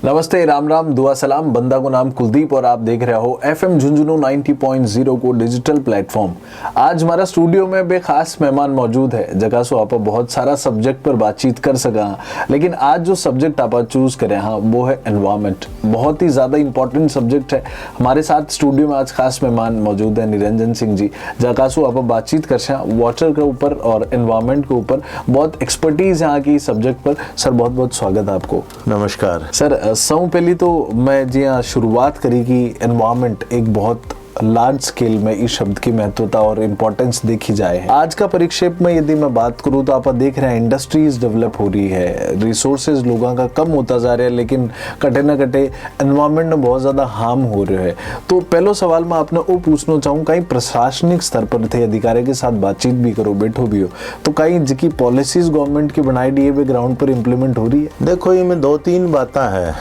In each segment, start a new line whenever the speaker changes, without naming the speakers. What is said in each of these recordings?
नमस्ते, राम राम, दुआ सलाम। बंदा को नाम कुलदीप और आप देख रहे हो FM झुंझुनू 90.0 को डिजिटल प्लेटफॉर्म। आज हमारा स्टूडियो में बे खास मेहमान मौजूद है जगह सो आप बहुत सारा सब्जेक्ट पर बातचीत कर सका, लेकिन आज जो सब्जेक्ट आप चूज करें हाँ वो है एनवायरमेंट। बहुत ही ज़्यादा इंपॉर्टेंट सब्जेक्ट है। हमारे साथ स्टूडियो में आज खास मेहमान मौजूद है निरंजन सिंह जी, जगह सो आप बातचीत कर सकें वाटर के ऊपर और एनवायरमेंट के ऊपर। बहुत एक्सपर्टीज यहाँ की सब्जेक्ट पर। सर बहुत बहुत स्वागत है आपको।
नमस्कार
सर, सबसे पहले तो मैं जी शुरुआत करी कि एनवायरमेंट एक बहुत लार्ज स्केल में इस शब्द की महत्वता और इम्पोर्टेंस देखी जाए है। आज का परिक्षेप में यदि मैं बात करूं तो आप देख रहे हैं इंडस्ट्रीज डेवलप हो रही है, रिसोर्सेज लोगों का कम होता जा रहा है, लेकिन कटे न कटे एनवायरमेंट में बहुत ज़्यादा हार्म हो रहे है। तो पहलो सवाल मैं आपने वो पूछना चाहूँ, कहीं प्रशासनिक स्तर पर थे अधिकारी के साथ बातचीत भी करो, बैठो भी हो, तो कहीं जिनकी पॉलिसीज गवर्नमेंट की बनाई दी है वे ग्राउंड पर इम्प्लीमेंट हो रही है?
देखो, ये में दो तीन बातें हैं।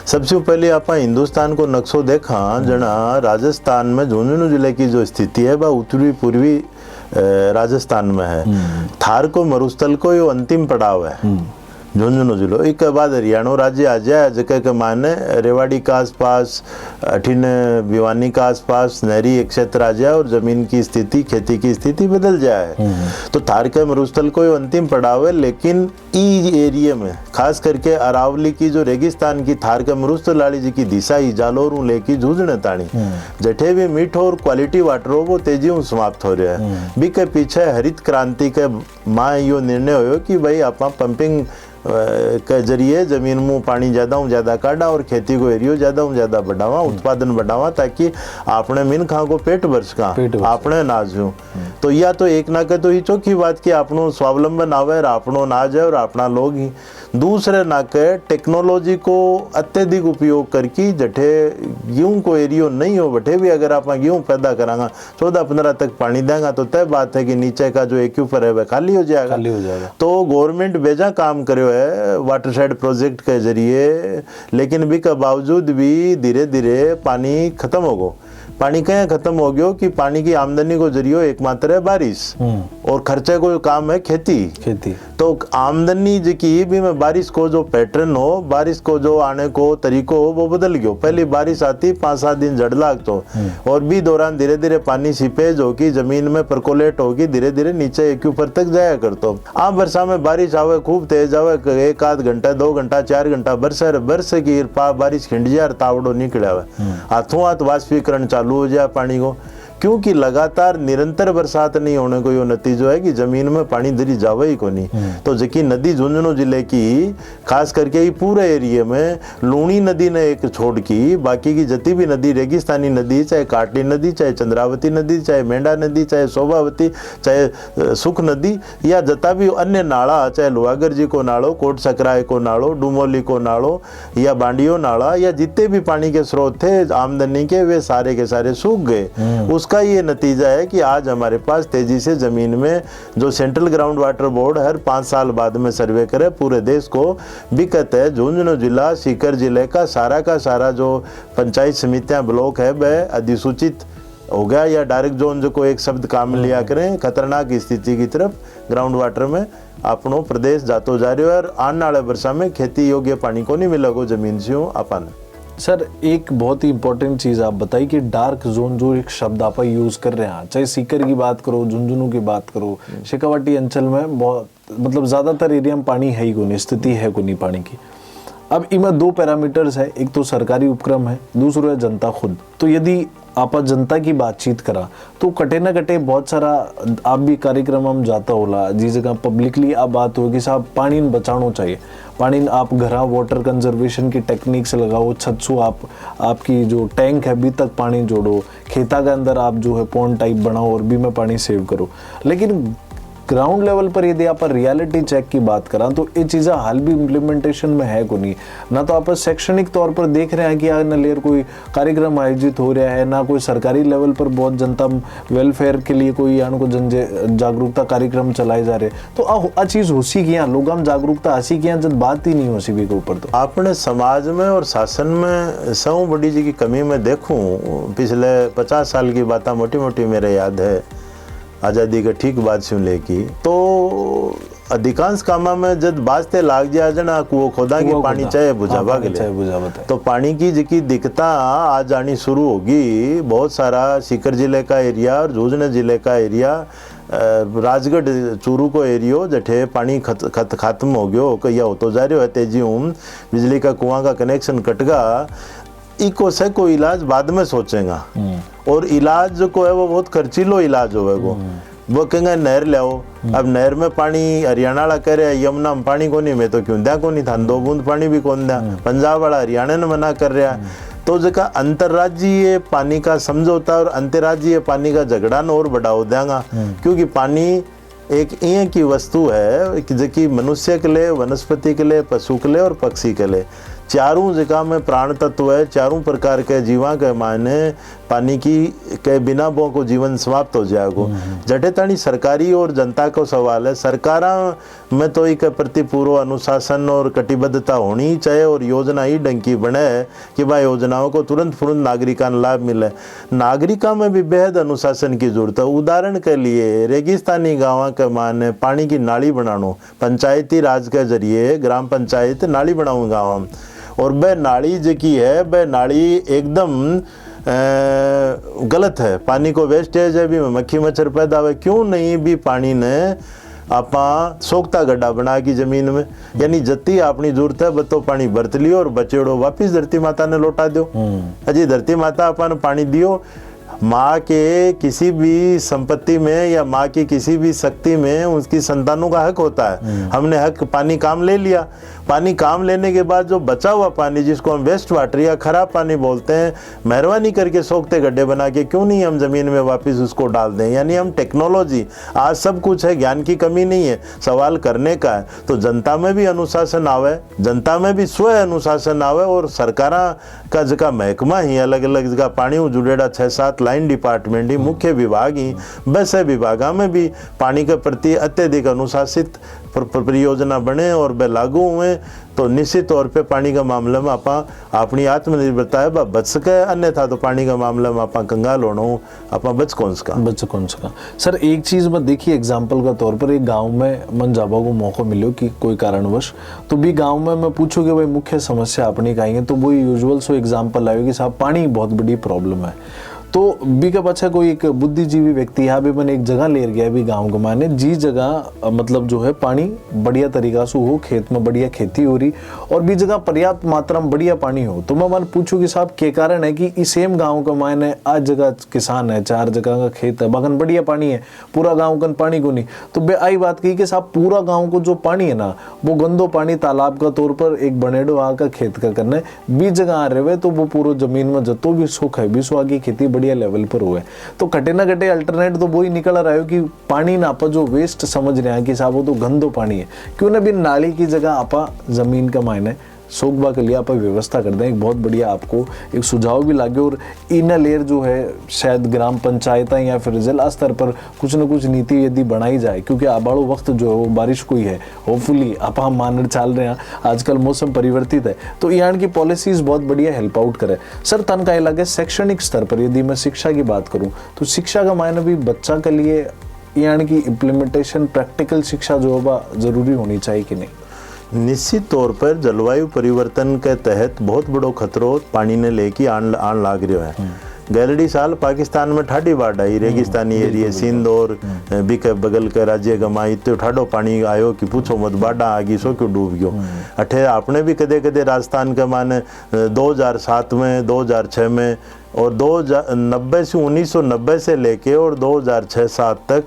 सबसे पहले आप हिंदुस्तान को नक्शो देखा जना राजस्थान में झुंझुनू जिले की जो स्थिति है वह उत्तरी पूर्वी राजस्थान में है। थार को मरुस्थल को ये अंतिम पड़ाव है झुंझुनू जिलो। एक के बाद हरियाणा राज्य आ जाए जगह के माने रेवाड़ी के आसपास, अठिन भिवानी के आसपास नहरी एक क्षेत्र आ जाए और जमीन की स्थिति, खेती की स्थिति बदल जाए। तो थार के मरुस्थल को ये अंतिम पड़ाव है, लेकिन ई एरिया में खास करके अरावली की जो रेगिस्तान की थार के मरुस्थल वाली जी की दिशा ही जालोरू लेकी झूझने ताणी जठे भी मीठो और क्वालिटी वाटर हो वो तेजी में समाप्त हो रहा है। बी के पीछे हरित क्रांति के मां यो निर्णय हो कि भाई आप पंपिंग के जरिए जमीन में पानी ज्यादा काढ़ा और खेती को एरियो ज्यादा बढ़ावा, उत्पादन बढ़ावा, ताकि आपने मिनखा को पेट भर सका, आपने नाज हो। तो या तो एक ना के तो ये चौकी बात कि आपनो स्वावलंबन आवे और आपनो नाज है और अपना लोग ही। दूसरे ना के टेक्नोलॉजी को अत्यधिक उपयोग करके जठे गेहूं को एरियो नहीं हो बठे भी अगर आप गेहूं पैदा करांगा 14-15 तक पानी देंगे तो तय बात है कि नीचे का जो एक्यूपर है वह खाली हो जाएगा। तो गवर्नमेंट बेजा काम करे है वाटरशेड प्रोजेक्ट के जरिए, लेकिन भी के बावजूद भी धीरे धीरे पानी खत्म हो गो। पानी कहीं खत्म हो गयो कि पानी की आमदनी को जरियो एकमात्र है बारिश और खर्चे को काम है खेती। तो आमदनी जी भी में बारिश को जो पैटर्न हो, बारिश को जो आने को तरीको हो वो बदल गयो। पहली बारिश आती 5-7 दिन जड़ लाग तो और भी दौरान धीरे धीरे पानी सीपेज होगी, जमीन में परकोलेट होगी, धीरे धीरे नीचे एक्यूपर तक जाया करतो। आम वर्षा में बारिश आवे, खूब तेज आवे, 1-आध घंटा 2 घंटा 4 घंटा बरस की बारिश खिंडिया तावड़ो निकले आवे, हाथों हाथ वाष्पीकरण चालू हो जाए पानी को। क्योंकि लगातार निरंतर बरसात नहीं होने को यो नतीजो है कि जमीन में पानी दरी जावे ही को नहीं। तो जकी नदी झुंझुनू जिले की खास करके ये पूरे एरिया में लूणी नदी ने एक छोड़ की, बाकी की जती भी नदी, रेगिस्तानी नदी, चाहे काटली नदी, चाहे चंद्रावती नदी, चाहे मेंढा नदी, चाहे शोभावती, चाहे सुख नदी, या जता भी अन्य नाला, चाहे लोहागर जी को नालो, कोट सकराय को नालो, डुमोली को नालो या बांडियो नाला, या जितने भी पानी के स्रोत थे आमदनी के वे सारे के सारे सूख गए। उसका ये नतीजा है कि आज हमारे पास तेजी से जमीन में जो सेंट्रल ग्राउंड वाटर बोर्ड हर 5 साल बाद में सर्वे करे पूरे देश को, दिक्कत है झुंझुनू जिला सीकर जिले का सारा जो पंचायत समितियां ब्लॉक है वह अधिसूचित हो गया या डायरेक्ट जोन जो को एक शब्द काम लिया करें, खतरनाक स्थिति की तरफ ग्राउंड वाटर में अपनो प्रदेश जातो जा रहे हो और आने वाले वर्षा में खेती योग्य पानी को नहीं मिलेगा जमीन से अपन।
सर, एक बहुत ही इंपॉर्टेंट चीज़ आप बताइए कि डार्क जोन जो एक शब्द आप यूज़ कर रहे हैं, चाहे सीकर की बात करो, झुंझुनू की बात करो, शेखावाटी अंचल में बहुत मतलब ज़्यादातर एरिया में पानी है ही को नहीं, स्थिति है को नहीं पानी की। अब इनमें 2 पैरामीटर्स है, एक तो सरकारी उपक्रम है, दूसरा है जनता खुद। तो यदि आप जनता की बातचीत करा तो कटे न कटे बहुत सारा आप भी कार्यक्रम हम जाता होला जिस जगह पब्लिकली आप बात होगी साहब पानी बचाना चाहिए, पानी आप घरा वाटर कंजर्वेशन की टेक्निक से लगाओ, छत से आपकी जो टैंक है अभी तक पानी जोड़ो, खेता के अंदर आप जो है पॉन्ड टाइप बनाओ और भी में पानी सेव करो। लेकिन ग्राउंड लेवल पर यदि आप रियलिटी चेक की बात करा तो ये चीज़ें हाल भी इम्प्लीमेंटेशन में है को नहीं। ना तो आप शैक्षणिक तौर पर देख रहे हैं कि न लेयर कोई कार्यक्रम आयोजित हो रहा है, ना कोई सरकारी लेवल पर बहुत जनता वेलफेयर के लिए कोई को जन जागरूकता कार्यक्रम चलाए जा रहे। तो आ चीज़ हो सी किया लोग हम जागरूकता हसी किया जब बात ही नहीं हो सी भी के ऊपर। तो
अपने समाज में और शासन में सब बड़ी जी की कमी में देखूं, पिछले 50 साल की बातें मोटी मोटी मेरे याद है, आज़ादी का ठीक बाद से लेकी तो अधिकांश कामा में जब बाजते लाग जा जना कुओं खोदा कि पानी चाहे बुझावा के लिए, तो पानी की जिकी दिक्कत आ जानी शुरू होगी। बहुत सारा सीकर जिले का एरिया और झुंझुनू जिले का एरिया, राजगढ़ चूरू को एरियो जठे पानी खत्म हो गयो या हो तो जा रही है तेजी बिजली का कुआं का कनेक्शन कट गया। इको से कोई इलाज बाद में सोचेगा, और इलाज जो को है वो बहुत खर्चीलो इलाज होगा। वो कहेंगे नहर ले आओ, अब नहर में पानी हरियाणा वाला कह रहा है यमुना में पानी को नहीं, मैं तो क्यों दिया को नहीं था, 2 बूंद पानी भी कौन दिया, पंजाब वाला हरियाणा ने मना कर रहा है। तो जगह अंतर्राज्यीय पानी का समझौता और अंतर्राज्यीय पानी का झगड़ा न और बढ़ाओ देगा, क्योंकि पानी एक ये की वस्तु है जो मनुष्य के लिए, वनस्पति के लिए, पशु के लिए और पक्षी के लिए, चारों जगह में प्राण तत्व है। चारों प्रकार के जीवा के मायने पानी की के बिना वो को जीवन समाप्त हो जाएगा। जटे तानी सरकारी और जनता को सवाल है, सरकारा में तो एक प्रति पूर्व अनुशासन और कटिबद्धता होनी चाहिए, और योजना ही डंकी बने कि भाई योजनाओं को तुरंत नागरिकां लाभ मिले। नागरिका में भी बेहद अनुशासन की जरूरत है। उदाहरण के लिए रेगिस्तानी गाँव के मायने पानी की नाली बनानो, पंचायती राज के जरिए ग्राम पंचायत नाली बनाऊँ गाँव, और वह नाली जो की है वह नाली एकदम गलत है, पानी को वेस्टेज है, भी मक्खी मच्छर पैदा हुए। क्यों नहीं भी पानी ने आपा सोखता गड्ढा बना की जमीन में, यानी जत्ती अपनी जरूरत है बतो पानी बरत लियो और बचेड़ो वापिस धरती माता ने लौटा दो। अजी धरती माता अपन पानी दियो, माँ के किसी भी संपत्ति में या माँ की किसी भी शक्ति में उसकी संतानों का हक होता है। हमने हक पानी काम ले लिया, पानी काम लेने के बाद जो बचा हुआ पानी जिसको हम वेस्ट वाटर या खराब पानी बोलते हैं, मेहरबानी करके सोखते गड्ढे बना के क्यों नहीं हम जमीन में वापस उसको डाल दें। यानी हम टेक्नोलॉजी, आज सब कुछ है, ज्ञान की कमी नहीं है, सवाल करने का है। तो जनता में भी अनुशासन आवे, जनता में भी स्व अनुशासन आवे, और सरकारा का जगह महकमा ही अलग अलग जगह पानी जुड़ेड़ा 6-7 लाइन डिपार्टमेंट ही मुख्य विभाग ही, वैसे विभागा में भी पानी के प्रति अत्यधिक अनुशासित परियोजना बने और वे लागू हुए, तो निश्चित तौर पे पानी का मामले में आप अपनी आत्मनिर्भरता है बच सके, अन्यथा तो पानी का मामले में आप कंगाल होना आप बच कौन सका।
सर एक चीज में देखिए, एग्जाम्पल का तौर पर एक गांव में मन जाबा को मौका मिलो कि कोई कारणवश, तो भी गांव में मैं पूछूं कि भाई मुख्य समस्या अपनी कहीं है, तो वो यूजुअल सो एग्जाम्पल आएगी साहब पानी बहुत बड़ी प्रॉब्लम है। तो बी का पछा कोई एक बुद्धिजीवी व्यक्ति यहाँ भी मैंने एक जगह ले गया भी गांव के माने, जी जगह मतलब जो है पानी बढ़िया तरीका से हो, खेत में बढ़िया खेती हो रही, और भी जगह पर्याप्त मात्रा में बढ़िया पानी हो। तो मैं मन पूछूं कि साहब के कारण है कि इस सेम गांव के मायने आज जगह किसान है, 4 जगह का खेत है, बगन बढ़िया पानी है, पूरा गाँव का पानी को नहीं। तो बे आई बात कही कि साहब पूरा गाँव को जो पानी है ना, वो गंदो पानी तालाब का तौर पर एक बनेडो आकर खेत का करना है, बीच जगह आ रहे तो वो पूरा जमीन में जतो भी सुख है, भी सो आगे खेती बढ़िया लेवल पर हुए। तो कटे ना कटे अल्टरनेट तो वो ही निकल रहा है कि पानी ना आप जो वेस्ट समझ रहे हैं कि साहब वो तो गंदो पानी है, क्यों ना भी नाली की जगह आप जमीन का मायने सोखबा के लिए आप व्यवस्था कर दें। एक बहुत बढ़िया आपको एक सुझाव भी लागे, और इन लेयर जो है शायद ग्राम पंचायत या फिर जिला स्तर पर कुछ न कुछ नीति यदि बनाई जाए, क्योंकि आबाड़ो वक्त जो है वो बारिश को ही है, होपफुली आप हम मान चल रहे हैं, आजकल मौसम परिवर्तित है, तो यहाँ की पॉलिसीज बहुत बढ़िया हेल्प आउट करे। सर तन का लगे शैक्षणिक स्तर पर यदि मैं शिक्षा की बात करूँ, तो शिक्षा का मायने भी बच्चा के लिए यानी कि इम्प्लीमेंटेशन प्रैक्टिकल शिक्षा जो है जरूरी होनी चाहिए कि नहीं?
निश्चित तौर पर जलवायु परिवर्तन के तहत बहुत बड़ो खतरो पानी ने लेके आन लाग रहा है। गैलडी साल पाकिस्तान में ठाडी बाढ़ आई, रेगिस्तानी एरिया सिंध और बिक बगल के राज्य गमा इतने ठाडो पानी आयो कि पूछो मत, बाढ़ा आ गई सो क्यों डूब गयो। अठे आपने भी कदे कदे राजस्थान के माने 2007 में, 2006 में और 1990 से लेके और 2006-7 तक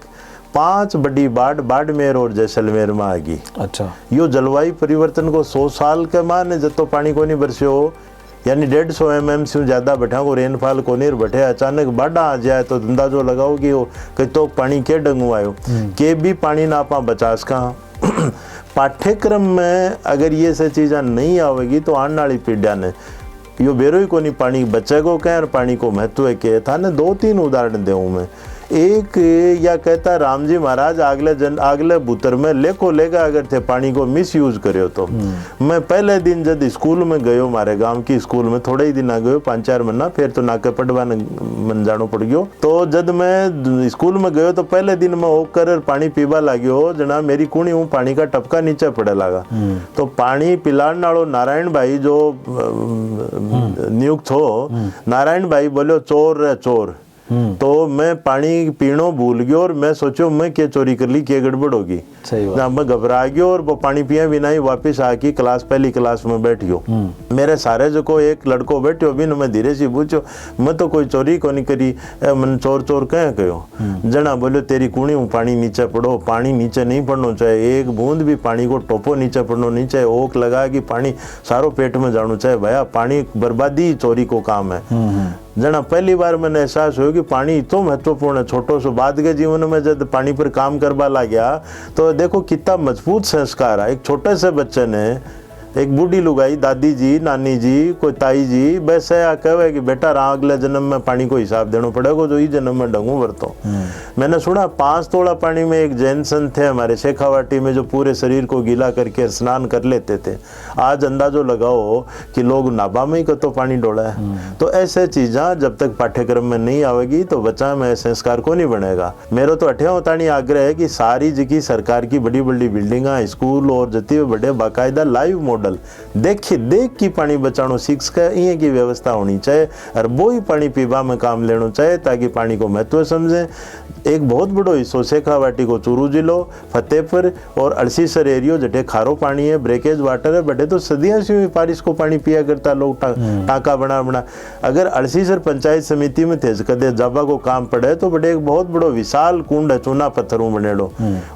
5 बड़ी बाड़मेर और जैसलमेर में आ गई।
अच्छा, यो
जलवायु परिवर्तन को 100 साल के माने जतो पानी को नहीं बरस्यो, यानी 150 mm से ज्यादा बैठा को रेनफॉल को नहीं बैठे, अचानक बाढ़ा आ जाए तो अंदाजो लगाओ कि वो तो पानी के डंगू आयो के भी पानी ना आप बचा सका। पाठ्यक्रम में अगर ये से चीज़ें नहीं आवेगी तो आने वाली पीढ़िया ने यो बेरो ही को नहीं पानी बचेगो कह और पानी को महत्व के था ने 2-3 उदाहरण दूँ मैं। एक या कहता राम जी महाराज अगले बुतर में लेको लेगा अगर थे पानी को मिस यूज करो तो। मैं पहले दिन जब स्कूल में गयो, मारे गांव की स्कूल में थोड़े ही दिन आ गयो, 5-4 महीना, फिर तो नाके पटवा मन जानो पड़ गयो। तो जब मैं स्कूल में गयो तो पहले दिन में होकर पानी पीवा लाग्यो, जना मेरी कुणी हूँ पानी का टपका नीचे पड़े लगा। तो पानी पिलाने वालो नारायण भाई जो नियुक्त हो, नारायण भाई बोलो चोर रे चोर। तो मैं पानी पीनो भूल गयो और मैं सोचो मैं क्या चोरी कर ली, क्या गड़बड़ होगी। मैं घबरा गयो और वो पानी पिया बिना ही वापिस आके पहली क्लास में बैठ गयो। मेरे सारे जो को एक लड़को बैठो भी मैं धीरे से पूछो, मैं तो कोई चोरी को नहीं करी, मन चोर चोर कह कहो। जना बोलो तेरी कुणी हूँ पानी नीचे पड़ो, पानी नीचे नहीं पड़ना चाहिए, एक बूंद भी पानी को टोपो नीचे पड़ना नहीं चाहिए, ओक लगा कि पानी सारो पेट में जाना चाहिए। भैया पानी बर्बादी चोरी को काम है। जना पहली बार मैंने एहसास हुआ कि पानी इतना महत्वपूर्ण है। छोटो सो बाद के जीवन में जब पानी पर काम करवा ला गया तो देखो कितना मजबूत संस्कार है। एक छोटे से बच्चे ने, एक बूढ़ी लुगाई, दादी जी, नानी जी, कोई ताई जी, वैसे कहे कि बेटा रहा अगले जन्म में पानी को हिसाब देना पड़ेगा, जो ही जन्म में डंगू वरतो। मैंने सुना 5 तोड़ा पानी में एक जैन संत थे हमारे शेखावाटी में, जो पूरे शरीर को गीला करके स्नान कर लेते थे। आज अंदाजो लगाओ कि लोग नाभा में ही कतो पानी डोला है। तो ऐसे चीज़ें जब तक पाठ्यक्रम में नहीं आवेगी तो बच्चा में संस्कार को नहीं बनेगा। मेरा तो अठे होतानी आग्रह है कि सारी जगह सरकार की बड़ी बड़ी बिल्डिंगा, स्कूल और जति बड़े बाकायदा लाइव मॉडल देख की पानी बचानो सीख के ये की व्यवस्था होनी चाहिए और वो ही पानी पीवा में काम लेना चाहिए ताकि पानी को महत्व समझे। एक बहुत बड़ो हिस्सो शेखावाटी को चूरू जिलो, फतेहपुर और अड़सीसर एरियो जटे खारो पानी है, ब्रेकेज वाटर है, बटे तो सदियों से बारिश को पानी पिया करता लोग टाँका बना। अगर अड़सीसर पंचायत समिति में थे कदे जाबा को काम पड़े तो बड़े एक बहुत बड़ो विशाल कुंड है, चूना पत्थरों बनेड़ो,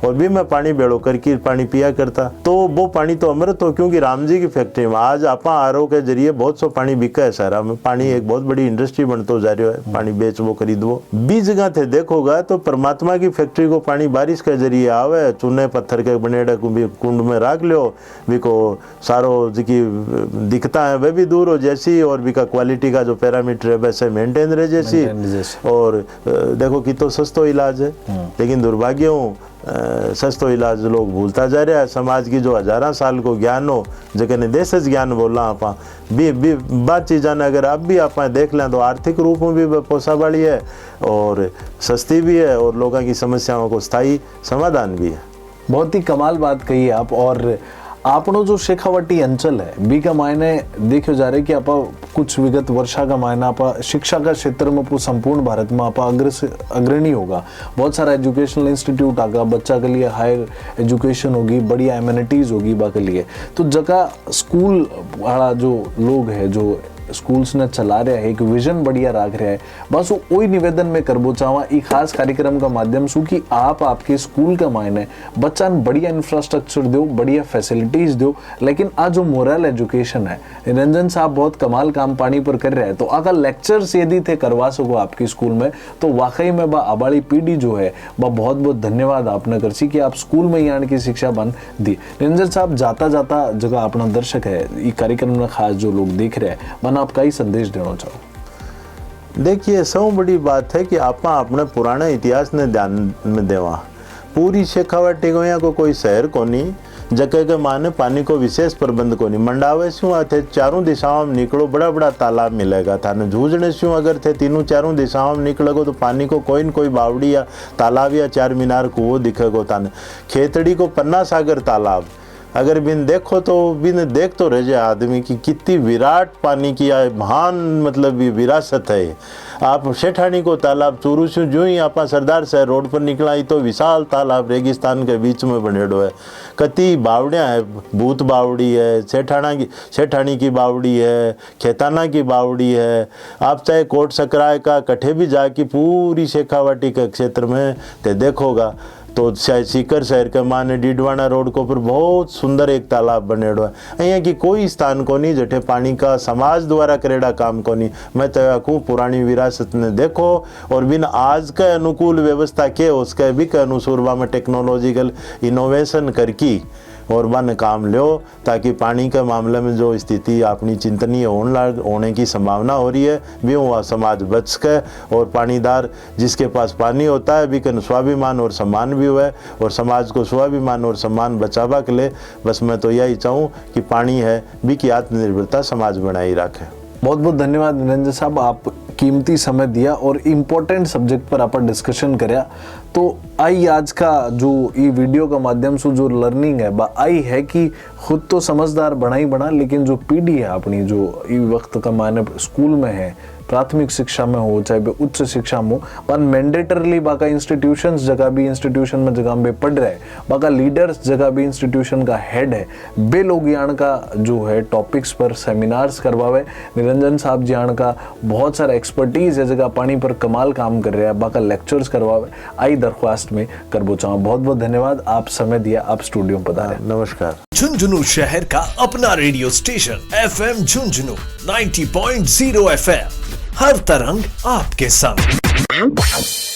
और भी मैं पानी बेड़ो करके पानी पिया करता। तो वो पानी तो अमृत हो, क्योंकि राम जी की फैक्ट्री में आज आप आरओ के जरिए बहुत सो पानी बिका है सारा में। पानी एक बहुत बड़ी इंडस्ट्री बनतो जा रही है, पानी बेचवो खरीदवो। 20 जगह थे देखोगा तो परमात्मा की फैक्ट्री को पानी बारिश के जरिए आवे, चूने पत्थर के बनेड़े कुंड में रख लो, बिको सारो जिकी दिखता है वह भी दूर हो जैसी, और बिका क्वालिटी का जो पैरामीटर है वैसे मेंटेन रहे जैसी। और देखो कि तो सस्तो इलाज है, लेकिन दुर्भाग्य हूँ सस्तो इलाज लोग भूलता जा रहा है। समाज की जो 1000 साल को ज्ञान हो, जगह देश ज्ञान बोला आप बात चीज़ा ने अगर आप भी आप देख लें तो आर्थिक रूप में भी पोसा वाली है और सस्ती भी है और लोगों की समस्याओं को स्थायी समाधान भी है।
बहुत ही कमाल बात कही आप। और आपनो जो शेखावाटी अंचल है बी का मायने देखो जा रहे कि आप कुछ विगत वर्षा का मायना आप शिक्षा का क्षेत्र में संपूर्ण भारत में आप अग्रणी होगा। बहुत सारा एजुकेशनल इंस्टीट्यूट आगा, बच्चा के लिए हायर एजुकेशन होगी, बढ़िया एमिनिटीज होगी बा के लिए। तो जगह स्कूल वाला जो लोग है, जो स्कूल्स ने चला रहा है, एक विजन बढ़िया रख रहा है, बस वही निवेदन में करबो चाहवा ई खास कार्यक्रम का माध्यम से कि आप आपके स्कूल का मायने बच्चा बढ़िया इंफ्रास्ट्रक्चर दो, बढ़िया फैसिलिटीज दो। लेकिन आज जो मोरल एजुकेशन है, निरंजन साहब बहुत कमाल काम पानी पर कर रहे हैं। तो अगर लेक्चर्स यदि थे करवा सको आपकी स्कूल में तो वाकई में बा आबाड़ी पीढ़ी जो है वह बहुत बहुत धन्यवाद आपने कर सी कि आप स्कूल में यहाँ की शिक्षा बन दी। निरंजन साहब जाता जाता जगह अपना दर्शक है ये कार्यक्रम में खास जो लोग देख रहे हैं, आप कई संदेश देना चाहो?
देखिए सब बड़ी बात है कि आप अपने पुराने इतिहास ने ध्यान में देवा। पूरी शेखावाटी को यहाँ को कोई शहर को नहीं जगह के माने पानी को विशेष प्रबंध को नहीं। मंडावे शू थे चारों दिशाओं में निकलो बड़ा बड़ा तालाब मिलेगा था न। जूझने शू अगर थे तीनों चारों दिशाओं में निकलोगे तो पानी को कोई न कोई बावड़ी या तालाब या 4 मीनार कुओं दिखेगो था न। खेतड़ी को पन्ना सागर तालाब अगर बिन देखो तो बिन देख तो रह जाए आदमी की कितनी विराट पानी की महान मतलब विरासत है। आप सेठानी को तालाब चूरू से जो ही आप सरदार शहर रोड पर निकला ही तो विशाल तालाब रेगिस्तान के बीच में बनेड़ो है। कति बावड़ियाँ है, भूत बावड़ी है, सेठानी की बावड़ी है, खेताना की बावड़ी है। आप चाहे कोट सकराय का कठे भी जाके पूरी शेखावाटी के क्षेत्र में ते देखोगा तो सीकर शहर के माने डीडवाना रोड को पर बहुत सुंदर एक तालाब बनेड़ो है। यहाँ की कोई स्थान को नहीं जठे पानी का समाज द्वारा करेड़ा काम को नहीं। मैं तो कहूँ पुरानी विरासत ने देखो और बिन आज के अनुकूल व्यवस्था के उसके भी के अनुसूरवा में टेक्नोलॉजिकल इनोवेशन करके और वन काम लो, ताकि पानी के मामले में जो स्थिति अपनी चिंतनीय होने की संभावना हो रही है भी वह समाज बच सके, और पानीदार जिसके पास पानी होता है भी कन स्वाभिमान और सम्मान भी हुए, और समाज को स्वाभिमान और सम्मान बचावा के लिए बस मैं तो यही चाहूँ कि पानी है भी की आत्मनिर्भरता समाज बनाई रखे।
बहुत बहुत धन्यवाद निरंजन साहब, आप कीमती समय दिया और इम्पोर्टेंट सब्जेक्ट पर आप डिस्कशन करया। तो आई आज का जो ये वीडियो का माध्यम से जो लर्निंग है बा आई है कि खुद तो समझदार बना ही बना, लेकिन जो पीढ़ी है अपनी जो ये वक्त का मायने स्कूल में है, प्राथमिक शिक्षा में हो चाहे उच्च शिक्षा में हो, पर मैंडेटरली बाका इंस्टीट्यूशंस जगह भी इंस्टीट्यूशन में जगह पे पढ़ रहे हैं, बाका लीडर्स जगह भी इंस्टीट्यूशन का हेड है, बे लोग यान का जो है टॉपिक्स पर सेमिनार्स करवावे। निरंजन साहब जी यान का बहुत सारा एक्सपर्टीज है जगह पानी पर कमाल काम कर रहे हैं, बाका लेक्चर्स करवावे। आई दरख्वास्त में करबो चाहूँ। बहुत बहुत धन्यवाद, आप समय दिया, आप स्टूडियो में पधारे।
नमस्कार।
झुंझुनू शहर का अपना radio station FM Jhunjhunu 90.0 FM, हर तरंग आपके संग।